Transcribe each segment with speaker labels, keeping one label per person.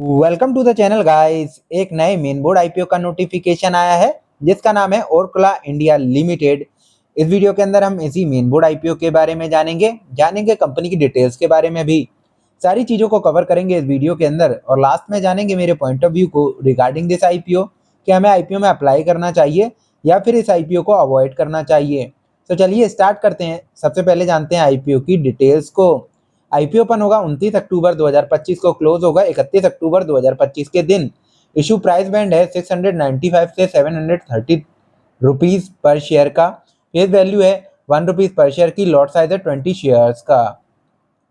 Speaker 1: Welcome to the channel guys. एक नए main board IPO का नोटिफिकेशन आया है जिसका नाम है ओरकला इंडिया लिमिटेड। इस वीडियो के अंदर हम इसी मेन बोर्ड आईपीओ के बारे में जानेंगे कंपनी की डिटेल्स के बारे में भी। सारी चीज़ों को कवर करेंगे इस वीडियो के अंदर और लास्ट में जानेंगे मेरे पॉइंट ऑफ व्यू को रिगार्डिंग दिस आईपीओ कि हमें आईपीओ में अप्लाई करना चाहिए या फिर इस आईपीओ को अवॉइड करना चाहिए। तो चलिए स्टार्ट करते हैं। सबसे पहले जानते हैं आईपीओ की डिटेल्स को। आईपीओ ओपन होगा 29 अक्टूबर 2025 को, क्लोज होगा 31 अक्टूबर 2025 के दिन। इशू प्राइस बैंड है 695 से 730 रुपीज पर शेयर का। फेस वैल्यू है 1 रुपीज पर शेयर की। लॉट साइज है 20 शेयर्स का।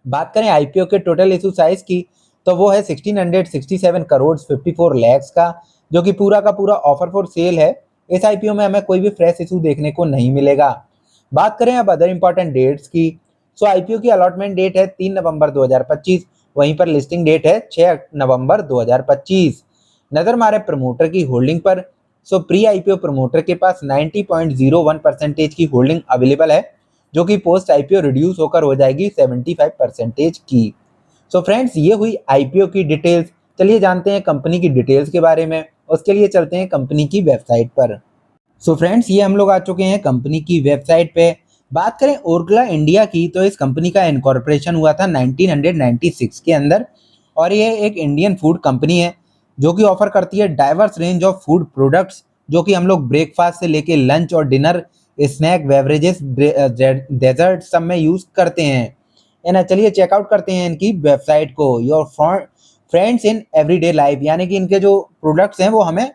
Speaker 1: बात करें आईपीओ के टोटल इशू साइज की तो वो है 1667 करोड़ 54 लैक्स का, जो कि पूरा का पूरा ऑफर फॉर सेल है। इस आईपीओ में हमें कोई भी फ्रेश इशू देखने को नहीं मिलेगा। बात करें अब अदर इंपॉर्टेंट डेट्स की, सो आईपीओ की अलॉटमेंट डेट है 3 नवंबर 2025, वहीं पर लिस्टिंग डेट है 6 नवंबर 2025। नजर मारे प्रमोटर की होल्डिंग पर, सो प्री आईपीओ प्रमोटर के पास 90.01% की होल्डिंग अवेलेबल है, जो कि पोस्ट आईपीओ रिड्यूस होकर हो जाएगी 75% की। सो फ्रेंड्स, ये हुई आईपीओ की डिटेल्स। चलिए जानते हैं कंपनी की डिटेल्स के बारे में। उसके लिए चलते हैं कंपनी की वेबसाइट पर। सो फ्रेंड्स, ये हम लोग आ चुके हैं कंपनी की वेबसाइट पे। बात करें ओरकला इंडिया की तो इस कंपनी का इनकॉर्पोरेशन हुआ था 1996 के अंदर और ये एक इंडियन फूड कंपनी है जो कि ऑफर करती है diverse range of food products, जो कि हम लोग ब्रेकफास्ट से लेके लंच और डिनर, स्नैक, बेवरेजेस, डेजर्ट सब में यूज करते हैं, है ना। चलिए चेकआउट करते हैं इनकी वेबसाइट को। Your friends in everyday life, यानी कि इनके जो प्रोडक्ट्स हैं वो हमें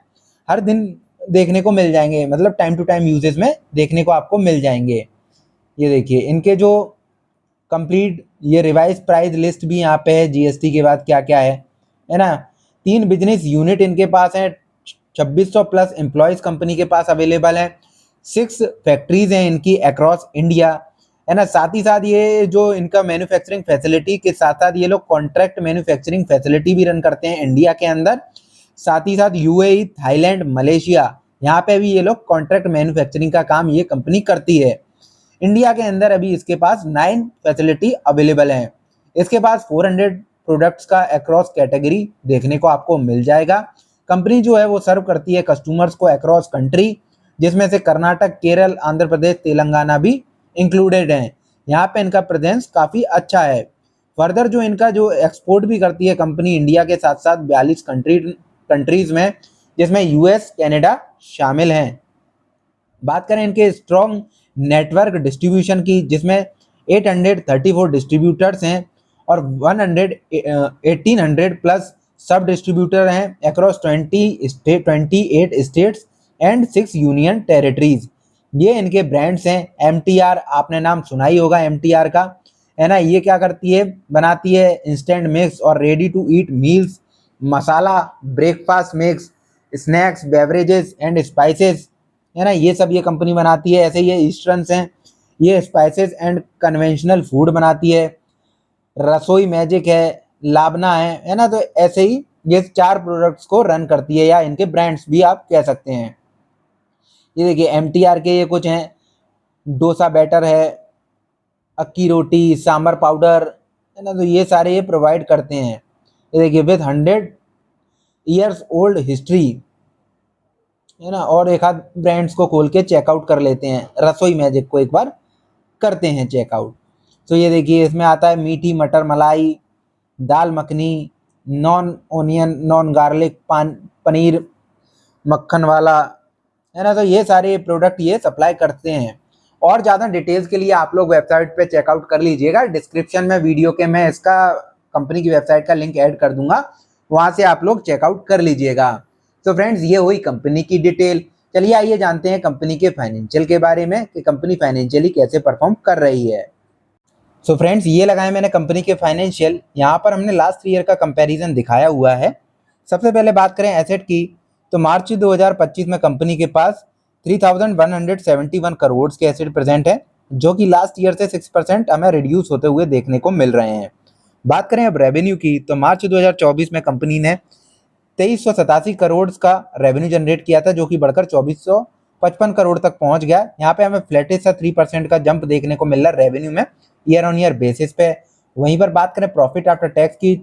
Speaker 1: हर दिन देखने को मिल जाएंगे, मतलब टाइम टू टाइम यूजेस में देखने को आपको मिल जाएंगे। ये देखिए इनके जो कंप्लीट ये रिवाइज प्राइस लिस्ट भी यहाँ पे है, जीएसटी के बाद क्या क्या है ना। 3 बिजनेस यूनिट इनके पास है, 2600 प्लस एम्प्लॉयज कंपनी के पास अवेलेबल है, 6 फैक्ट्रीज हैं इनकी अक्रॉस इंडिया, है ना। साथ ही साथ ये जो इनका मैन्युफैक्चरिंग फैसिलिटी के साथ साथ ये लोग कॉन्ट्रैक्ट मैन्युफैक्चरिंग फैसिलिटी भी रन करते हैं इंडिया के अंदर। साथ ही साथ यूएई, थाईलैंड, मलेशिया, यहाँ पे भी ये लोग कॉन्ट्रैक्ट मैन्युफैक्चरिंग का काम ये कंपनी करती है। इंडिया के अंदर अभी इसके पास 9 फैसिलिटी अवेलेबल हैं। इसके पास 400 प्रोडक्ट्स का अक्रॉस कैटेगरी देखने को आपको मिल जाएगा। कंपनी जो है वो सर्व करती है कस्टमर्स को अक्रॉस कंट्री, जिसमें से कर्नाटक, केरल, आंध्र प्रदेश, तेलंगाना भी इंक्लूडेड हैं। यहाँ पे इनका प्रेजेंस काफ़ी अच्छा है। फर्दर जो इनका जो एक्सपोर्ट भी करती है कंपनी इंडिया के साथ साथ 42 कंट्रीज में, जिसमें यूएस, कनाडा शामिल हैं। बात करें इनके स्ट्रॉन्ग नेटवर्क डिस्ट्रीब्यूशन की, जिसमें 834 डिस्ट्रीब्यूटर्स हैं और 1800 प्लस सब डिस्ट्रीब्यूटर हैं across 28 states and 6 union territories. ये इनके ब्रांड्स हैं। एमटीआर, आपने नाम सुना ही होगा एमटीआर का, है ना। ये क्या करती है, बनाती है इंस्टेंट मिक्स और ready to eat meals, masala, breakfast mix, snacks, beverages and spices, है ना। ये सब ये कंपनी बनाती है। ऐसे ये ईस्टर्न्स हैं, ये स्पाइसेस एंड कन्वेंशनल फूड बनाती है। रसोई मैजिक है, लाबना है ना। तो ऐसे ही ये 4 प्रोडक्ट्स को रन करती है, या इनके ब्रांड्स भी आप कह सकते हैं। ये देखिए एमटीआर के ये कुछ हैं, डोसा बैटर है, अक्की रोटी, सांबर पाउडर, है ना। तो ये सारे ये प्रोवाइड करते हैं। ये देखिए विद 100 ईयर्स ओल्ड हिस्ट्री, है ना। और एक आध ब्रांड्स को खोल के चेकआउट कर लेते हैं। रसोई मैजिक को एक बार करते हैं चेकआउट। तो ये देखिए इसमें आता है मीठी matar malai, dal makhani, non onion, non garlic paneer मक्खन वाला, है ना। तो ये सारे प्रोडक्ट ये सप्लाई करते हैं। और ज़्यादा डिटेल्स के लिए आप लोग वेबसाइट पे चेकआउट कर लीजिएगा। डिस्क्रिप्शन में वीडियो के मैं इसका कंपनी की वेबसाइट का लिंक ऐड कर दूंगा, वहाँ से आप लोग चेकआउट कर लीजिएगा। तो फ्रेंड्स, ये हुई कंपनी की डिटेल। चलिए आइए जानते हैं कंपनी के फाइनेंशियल के बारे में कि कंपनी फाइनेंशियली कैसे परफॉर्म कर रही है। सो फ्रेंड्स, ये लगाए मैंने कंपनी के फाइनेंशियल। यहाँ पर हमने लास्ट 3 ईयर का कंपैरिजन दिखाया हुआ है। सबसे पहले बात करें एसेट की तो मार्च 2025 में कंपनी के पास 3171 करोड़ के एसेट प्रेजेंट है, जो कि लास्ट ईयर से 6% हमें रिड्यूस होते हुए देखने को मिल रहे हैं। बात करें अब रेवेन्यू की तो मार्च 2024 में कंपनी ने 2387 करोड़ का रेवेन्यू जनरेट किया था, जो कि बढ़कर 2455 करोड़ तक पहुंच गया। यहाँ पे हमें फ्लैटिश सा 3% का जंप देखने को मिल रहा है रेवेन्यू में ईयर ऑन ईयर बेसिस पे। वहीं पर बात करें प्रॉफिट आफ्टर टैक्स की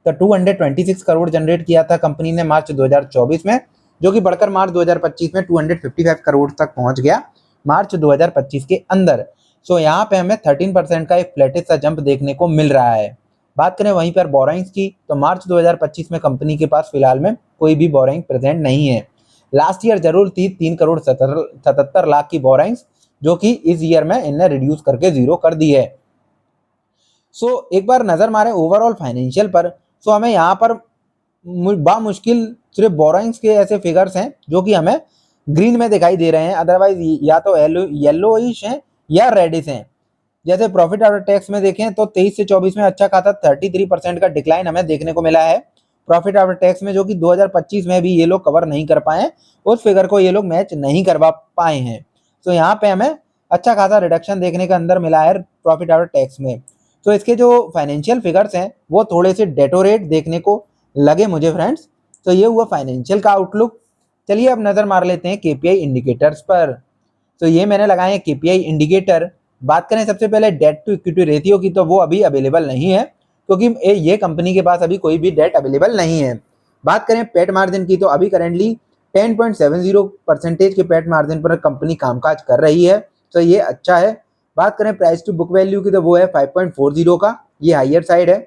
Speaker 1: तो 226 करोड़ जनरेट किया था कंपनी ने मार्च 2024 में, जो कि बढ़कर मार्च 2025 में 255 करोड़ तक पहुंच गया मार्च 2025 के अंदर। सो यहाँ पे हमें 13% का एक फ्लैटिश सा जंप देखने को मिल रहा है। बात करें वहीं पर बोरोइंग्स की, तो मार्च 2025 में कंपनी के पास फिलहाल में कोई भी बोरोइंग प्रेजेंट नहीं है। लास्ट ईयर जरूर थी 3 करोड़ 77 लाख की बोरोइंग्स, जो कि इस ईयर में इन्हें रिड्यूस करके जीरो कर दी है। सो एक बार नजर मारे ओवरऑल फाइनेंशियल पर, सो हमें यहाँ पर बामुश्किल सिर्फ बोरोइंग्स के ऐसे फिगर्स हैं जो कि हमें ग्रीन में दिखाई दे रहे हैं, अदरवाइज या तो येलोइश हैं या रेडिश हैं। जैसे प्रॉफिट आफ्टर टैक्स में देखें तो 23 से 24 में अच्छा खासा 33% का डिक्लाइन हमें देखने को मिला है प्रॉफिट आफ्टर टैक्स में, जो कि 2025 में भी ये लोग कवर नहीं कर पाए, उस फिगर को ये लोग मैच नहीं करवा पाए हैं। तो यहाँ पे हमें अच्छा खासा रिडक्शन देखने का अंदर मिला है प्रॉफिट आफ्टर टैक्स में। तो इसके जो फाइनेंशियल फिगर्स हैं वो थोड़े से डेटोरेट देखने को लगे मुझे फ्रेंड्स। तो ये हुआ फाइनेंशियल का आउटलुक। चलिए अब नजर मार लेते हैं केपीआई इंडिकेटर्स पर। तो ये मैंने लगाए हैं केपीआई इंडिकेटर। बात करें सबसे पहले डेट टू इक्विटी रेशियो की, तो वो अभी अवेलेबल नहीं है क्योंकि ये कंपनी के पास अभी कोई भी डेट अवेलेबल नहीं है। बात करें पेट मार्जिन की, तो अभी करेंटली 10.70% के पेट मार्जिन पर कंपनी कामकाज कर रही है, तो ये अच्छा है। बात करें प्राइस टू बुक वैल्यू की, तो वो है 5.40 का, ये हाइयर साइड है।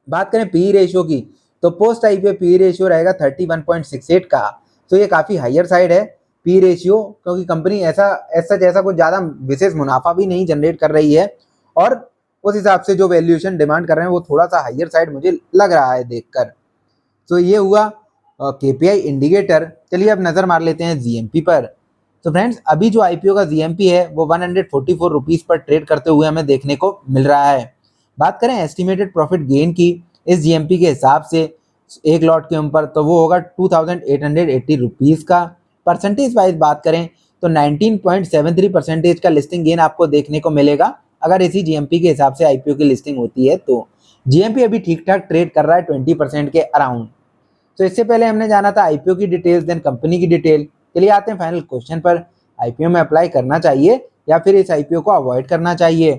Speaker 1: बात करें पी रेशियो की, तो पोस्ट आईपीओ पी रेशियो रहेगा 31.68 का, तो ये काफ़ी हाइयर साइड है पी रेशियो, क्योंकि कंपनी ऐसा कुछ ज़्यादा विशेष मुनाफा भी नहीं जनरेट कर रही है, और उस हिसाब से जो वैल्यूएशन डिमांड कर रहे हैं वो थोड़ा सा हाइयर साइड मुझे लग रहा है देखकर। तो ये हुआ केपीआई इंडिकेटर। चलिए अब नज़र मार लेते हैं जीएमपी पर। तो फ्रेंड्स अभी जो आईपीओ का जीएमपी है वो 144 रुपीज़ पर ट्रेड करते हुए हमें देखने को मिल रहा है। बात करें एस्टिमेटेड प्रॉफिट गेन की इस जीएमपी के हिसाब से एक लॉट के ऊपर, तो वो होगा 2880 रुपीज़ का। परसेंटेज वाइज बात करें तो 19.73% का लिस्टिंग गेन आपको देखने को मिलेगा अगर इसी जीएमपी के हिसाब से आईपीओ की लिस्टिंग होती है। तो जीएमपी अभी ठीक ठाक ट्रेड कर रहा है 20% के अराउंड। तो इससे पहले हमने जाना था आईपीओ की डिटेल्स, देन कंपनी की डिटेल। चलिए आते हैं फाइनल क्वेश्चन पर, आईपीओ में अप्लाई करना चाहिए या फिर इस आईपीओ को अवॉइड करना चाहिए।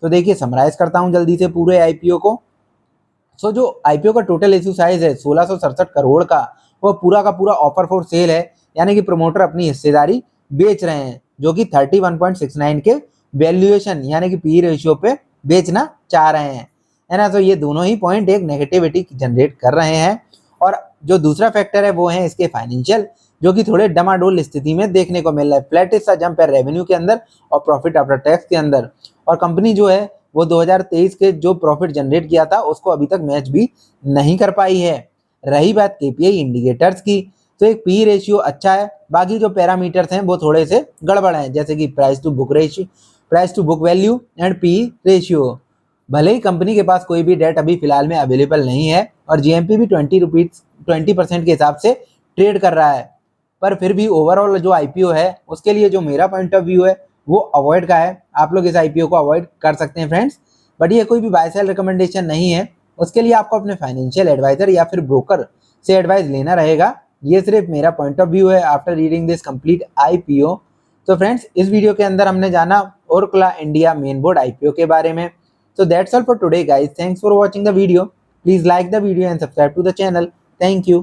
Speaker 1: तो देखिए समराइज करता हूँ जल्दी से पूरे आईपीओ को। सो जो आईपीओ का टोटल इशू साइज है 1667 करोड़ का, वो पूरा का पूरा ऑफर फॉर सेल है, यानी कि प्रमोटर अपनी हिस्सेदारी बेच रहे हैं, जो कि 31.69 के वैल्यूएशन यानी कि पी रेशियो पे बेचना चाह रहे हैं, है ना। तो ये दोनों ही पॉइंट एक नेगेटिविटी जनरेट कर रहे हैं। और जो दूसरा फैक्टर है वो है इसके फाइनेंशियल, जो कि थोड़े डमाडोल स्थिति में देखने को मिल रहा है। फ्लैटिश सा जंप है रेवेन्यू के अंदर और प्रॉफिट आफ्टर टैक्स के अंदर, और कंपनी जो है वो 2023 के जो प्रॉफिट जनरेट किया था उसको अभी तक मैच भी नहीं कर पाई है। रही बात केपीआई इंडिकेटर्स की, तो एक पी रेशियो अच्छा है, बाकी जो पैरामीटर्स हैं वो थोड़े से गड़बड़ हैं, जैसे कि price to book ratio, price to book value and P ratio. भले ही कंपनी के पास कोई भी डेट अभी फिलहाल में अवेलेबल नहीं है और जीएमपी भी 20% के हिसाब से ट्रेड कर रहा है, पर फिर भी ओवरऑल जो आईपीओ है उसके लिए जो मेरा पॉइंट ऑफ व्यू है वो अवॉइड का है। आप लोग इस आईपीओ को अवॉइड कर सकते हैं फ्रेंड्स, बट ये कोई भी बाय सेल रिकमेंडेशन नहीं है। उसके लिए आपको अपने फाइनेंशियल एडवाइजर या फिर ब्रोकर से एडवाइस लेना रहेगा। ये सिर्फ मेरा पॉइंट ऑफ व्यू है after reading this complete IPO. तो फ्रेंड्स इस वीडियो के अंदर हमने जाना ओरकुला इंडिया मेन बोर्ड आईपीओ के बारे में। So that's all for today guys. Thanks for watching the video. Please like the video and subscribe to the channel. Thank you.